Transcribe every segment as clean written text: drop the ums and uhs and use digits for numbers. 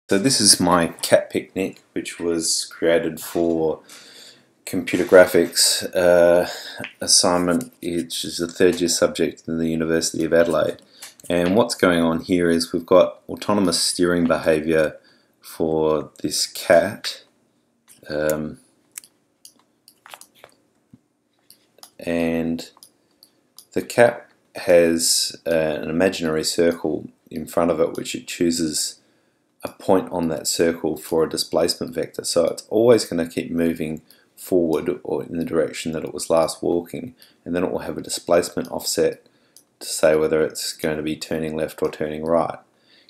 So this is my cat picnic, which was created for computer graphics assignment, which is a third year subject in the University of Adelaide. And what's going on here is we've got autonomous steering behaviour for this cat, and the cat has an imaginary circle in front of it which it chooses a point on that circle for a displacement vector. So it's always going to keep moving forward or in the direction that it was last walking, and then it will have a displacement offset to say whether it's going to be turning left or turning right.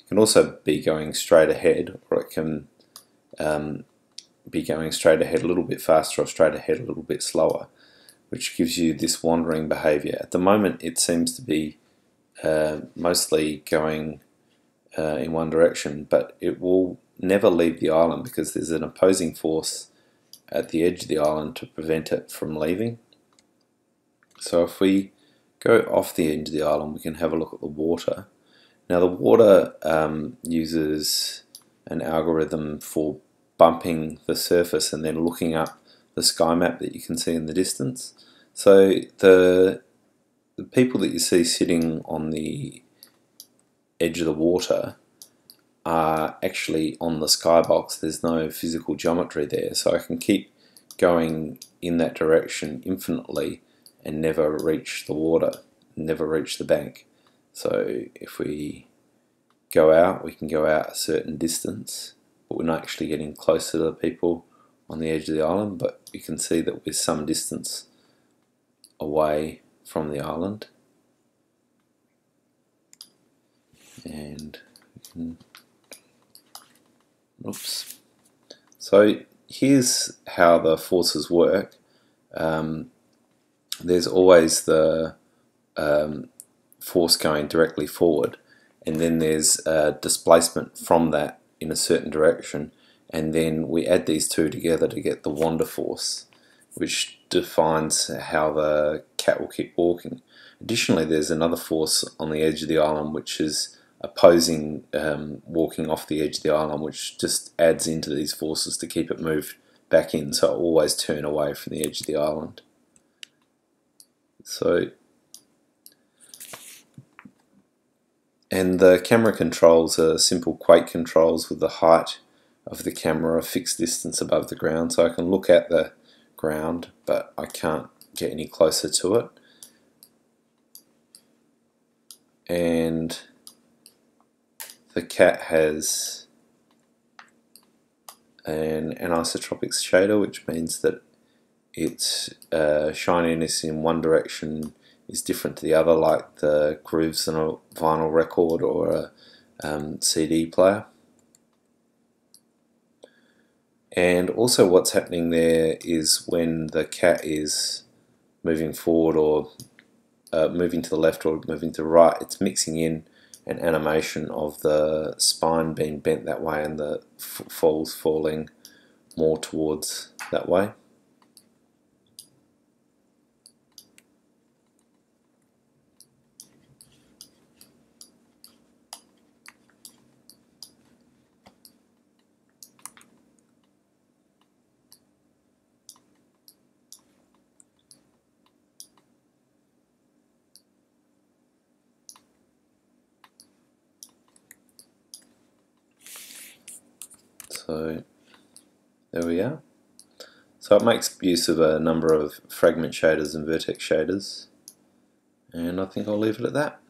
It can also be going straight ahead, or it can be going straight ahead a little bit faster or straight ahead a little bit slower, which gives you this wandering behaviour. At the moment it seems to be mostly going in one direction, but it will never leave the island because there's an opposing force at the edge of the island to prevent it from leaving. So if we go off the edge of the island, we can have a look at the water. Now the water uses an algorithm for bumping the surface and then looking up the sky map that you can see in the distance. So the people that you see sitting on the edge of the water are actually on the skybox. There's no physical geometry there, so I can keep going in that direction infinitely and never reach the water, never reach the bank. So if we go out, we can go out a certain distance, but we're not actually getting closer to the people on the edge of the island, but you can see that we're some distance away from the island. And oops. So here's how the forces work. There's always the force going directly forward, and then there's displacement from that in a certain direction, and then we add these two together to get the wander force, which defines how the cat will keep walking. Additionally, there's another force on the edge of the island which is opposing walking off the edge of the island, which just adds into these forces to keep it moved back in, so it will always turn away from the edge of the island. So, and the camera controls are simple quake controls with the height of the camera a fixed distance above the ground, so I can look at the ground but I can't get any closer to it. And the cat has an anisotropic shader, which means that its shininess in one direction is different to the other, like the grooves in a vinyl record or a CD player. And also what's happening there is when the cat is moving forward or moving to the left or moving to the right, it's mixing in an animation of the spine being bent that way and the falls falling more towards that way. So there we are. So it makes use of a number of fragment shaders and vertex shaders, and I think I'll leave it at that.